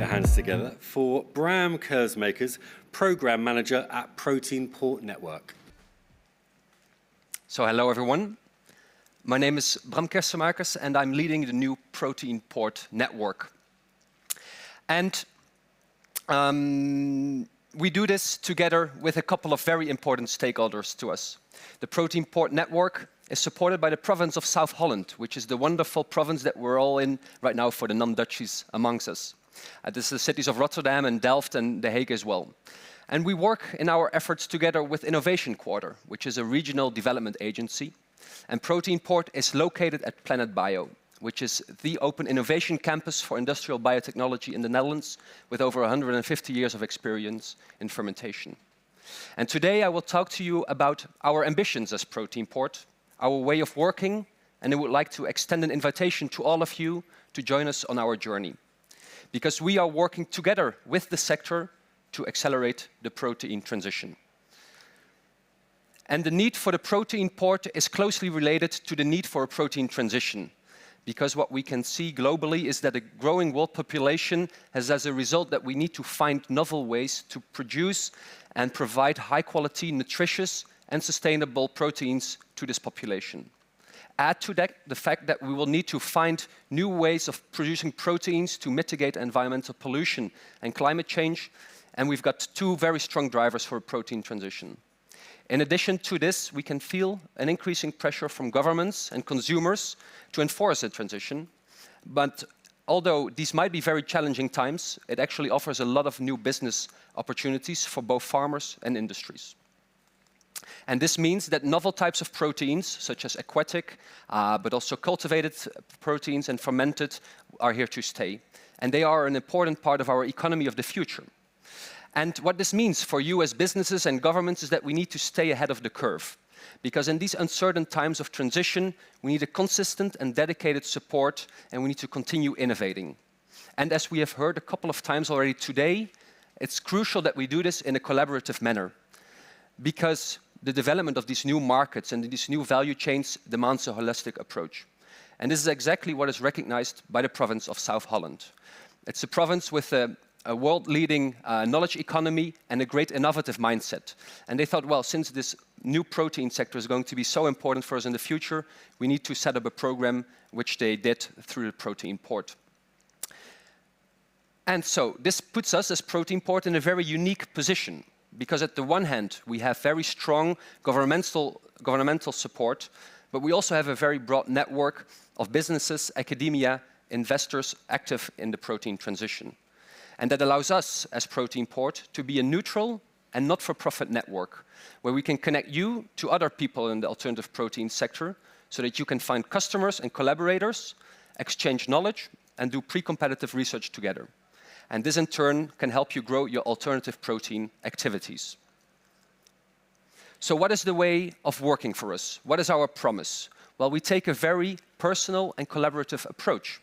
your hands together for Bram Kerssemakers, Program Manager at Protein Port Network. So hello everyone. My name is Bram Kerssemakers and I'm leading the new Protein Port Network. And we do this together with a couple of very important stakeholders to us. The Protein Port Network is supported by the province of Zuid-Holland, which is the wonderful province that we're all in right now for the non-Dutchies amongst us. This is the cities of Rotterdam and Delft and The Hague as well. And we work in our efforts together with Innovation Quarter, which is a regional development agency. And Protein Port is located at Planet Bio, which is the open innovation campus for industrial biotechnology in the Netherlands, with over 150 years of experience in fermentation. And today I will talk to you about our ambitions as Protein Port, our way of working, and I would like to extend an invitation to all of you to join us on our journey. Because we are working together with the sector to accelerate the protein transition. And the need for the protein port is closely related to the need for a protein transition. Because what we can see globally is that a growing world population has as a result that we need to find novel ways to produce and provide high quality, nutritious and sustainable proteins to this population. Add to that the fact that we will need to find new ways of producing proteins to mitigate environmental pollution and climate change, and we've got two very strong drivers for a protein transition. In addition to this, we can feel an increasing pressure from governments and consumers to enforce the transition, but although these might be very challenging times, it actually offers a lot of new business opportunities for both farmers and industries. And this means that novel types of proteins, such as aquatic, but also cultivated proteins and fermented, are here to stay. And they are an important part of our economy of the future. And what this means for you as businesses and governments is that we need to stay ahead of the curve. Because in these uncertain times of transition, we need a consistent and dedicated support, and we need to continue innovating. And as we have heard a couple of times already today, it's crucial that we do this in a collaborative manner. Because the development of these new markets and these new value chains demands a holistic approach. And this is exactly what is recognized by the province of Zuid-Holland. It's a province with a world-leading knowledge economy and a great innovative mindset. And they thought, well, since this new protein sector is going to be so important for us in the future, we need to set up a program, which they did through the Protein Port. And so this puts us as Protein Port in a very unique position. Because at the one hand, we have very strong governmental support, but we also have a very broad network of businesses, academia, investors active in the protein transition. And that allows us, as Protein Port, to be a neutral and not-for-profit network, where we can connect you to other people in the alternative protein sector, so that you can find customers and collaborators, exchange knowledge, and do pre-competitive research together. And this in turn can help you grow your alternative protein activities. So what is the way of working for us? What is our promise? Well, we take a very personal and collaborative approach.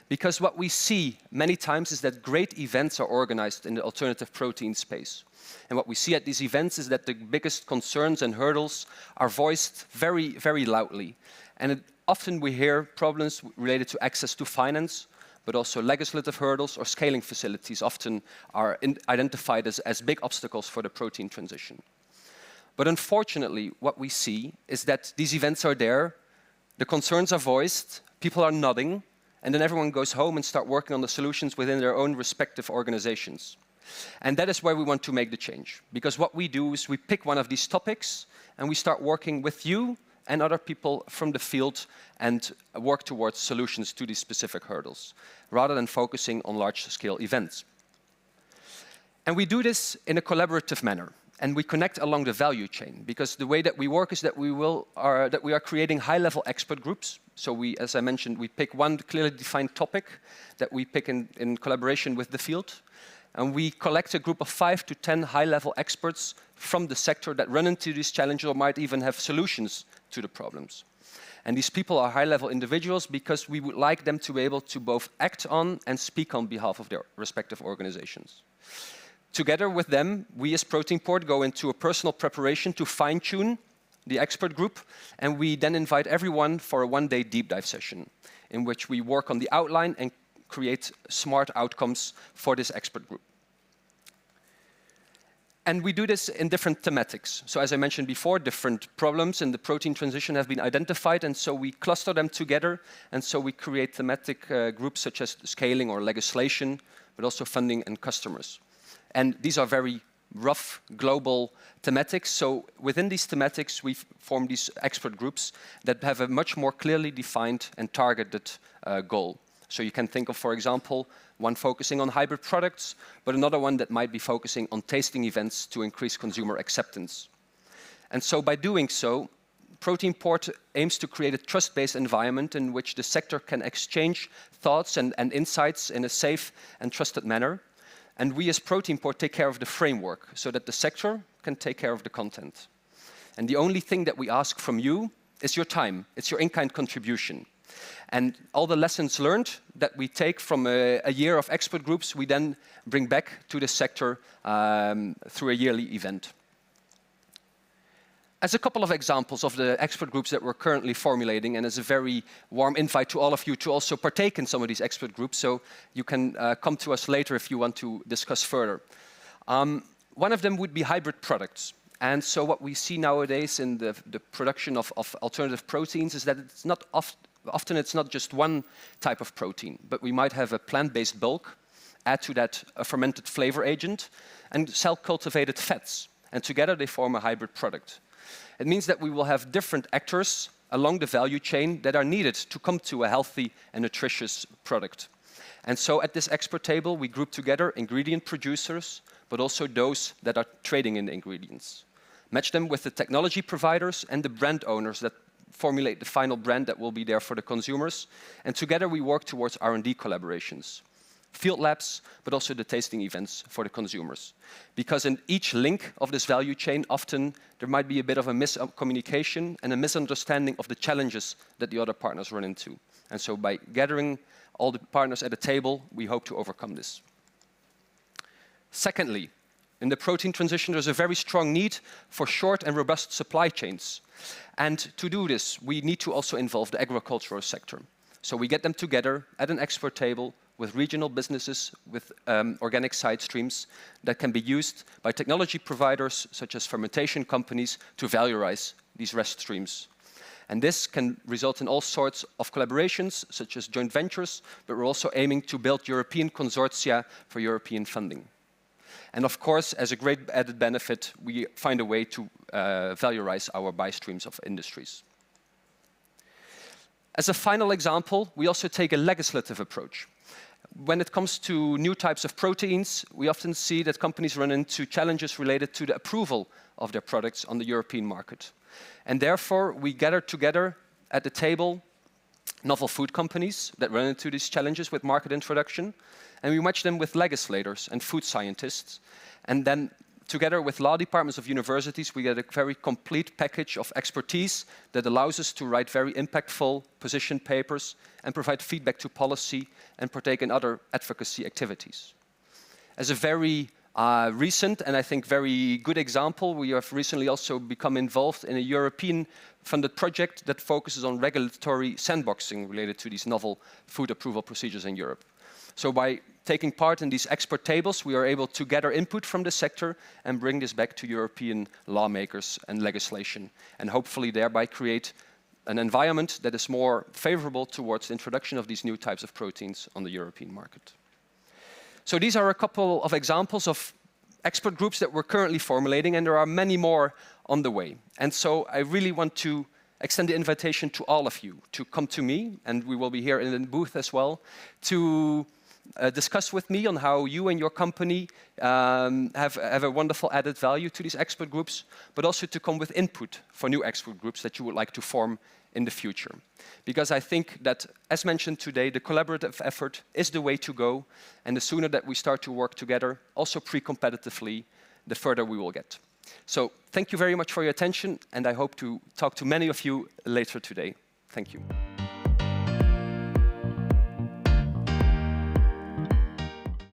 Because what we see many times is that great events are organized in the alternative protein space. And what we see at these events is that the biggest concerns and hurdles are voiced very, very loudly. And often we hear problems related to access to finance, but also legislative hurdles or scaling facilities often are identified as big obstacles for the protein transition. But unfortunately, what we see is that these events are there, the concerns are voiced, people are nodding, and then everyone goes home and start working on the solutions within their own respective organizations. And that is where we want to make the change. Because what we do is we pick one of these topics and we start working with you and other people from the field and work towards solutions to these specific hurdles, rather than focusing on large-scale events. And we do this in a collaborative manner, and we connect along the value chain, because the way that we work is that we are creating high-level expert groups. So we, as I mentioned, we pick one clearly defined topic that we pick in collaboration with the field, and we collect a group of 5 to 10 high-level experts from the sector that run into these challenges or might even have solutions to the problems. And these people are high-level individuals because we would like them to be able to both act on and speak on behalf of their respective organizations. Together with them, we as Protein Port go into a personal preparation to fine-tune the expert group, and we then invite everyone for a one-day deep dive session in which we work on the outline and create smart outcomes for this expert group. And we do this in different thematics. So as I mentioned before, different problems in the protein transition have been identified, and so we cluster them together, and so we create thematic groups such as scaling or legislation, but also funding and customers. And these are very rough global thematics. So within these thematics, we form these expert groups that have a much more clearly defined and targeted goal. So you can think of, for example, one focusing on hybrid products, but another one that might be focusing on tasting events to increase consumer acceptance. And so by doing so, Protein Port aims to create a trust-based environment in which the sector can exchange thoughts and insights in a safe and trusted manner. And we as Protein Port take care of the framework so that the sector can take care of the content. And the only thing that we ask from you is your time. It's your in-kind contribution. And all the lessons learned that we take from a year of expert groups, we then bring back to the sector through a yearly event. As a couple of examples of the expert groups that we're currently formulating, and as a very warm invite to all of you to also partake in some of these expert groups, so you can come to us later if you want to discuss further. One of them would be hybrid products. And so what we see nowadays in the production of alternative proteins is that it's not often it's not just one type of protein, but we might have a plant-based bulk, add to that a fermented flavor agent, and cell-cultivated fats. And together they form a hybrid product. It means that we will have different actors along the value chain that are needed to come to a healthy and nutritious product. And so at this expert table, we group together ingredient producers, but also those that are trading in the ingredients. Match them with the technology providers and the brand owners that formulate the final brand that will be there for the consumers. And together we work towards R&D collaborations, field labs, but also the tasting events for the consumers. Because in each link of this value chain, often there might be a bit of a miscommunication and a misunderstanding of the challenges that the other partners run into. And so by gathering all the partners at a table, we hope to overcome this. Secondly, in the protein transition, there's a very strong need for short and robust supply chains. And to do this, we need to also involve the agricultural sector. So we get them together at an expert table with regional businesses, with organic side streams that can be used by technology providers, such as fermentation companies, to valorize these rest streams. And this can result in all sorts of collaborations, such as joint ventures, but we're also aiming to build European consortia for European funding. And of course, as a great added benefit, we find a way to valorize our buy streams of industries. As a final example, we also take a legislative approach. When it comes to new types of proteins, we often see that companies run into challenges related to the approval of their products on the European market. And therefore, we gather together at the table novel food companies that run into these challenges with market introduction, and we match them with legislators and food scientists. And then together with law departments of universities, we get a very complete package of expertise that allows us to write very impactful position papers and provide feedback to policy and partake in other advocacy activities. As a very recent and I think very good example, we have recently also become involved in a European-funded project that focuses on regulatory sandboxing related to these novel food approval procedures in Europe. So by taking part in these expert tables, we are able to gather input from the sector and bring this back to European lawmakers and legislation, and hopefully thereby create an environment that is more favorable towards the introduction of these new types of proteins on the European market. So these are a couple of examples of expert groups that we're currently formulating, and there are many more on the way. And so I really want to extend the invitation to all of you to come to me, and we will be here in the booth as well, to discuss with me on how you and your company have a wonderful added value to these expert groups, but also to come with input for new expert groups that you would like to form in the future. Because I think that, as mentioned today, the collaborative effort is the way to go, and the sooner that we start to work together, also pre-competitively, the further we will get. So thank you very much for your attention, and I hope to talk to many of you later today. Thank you.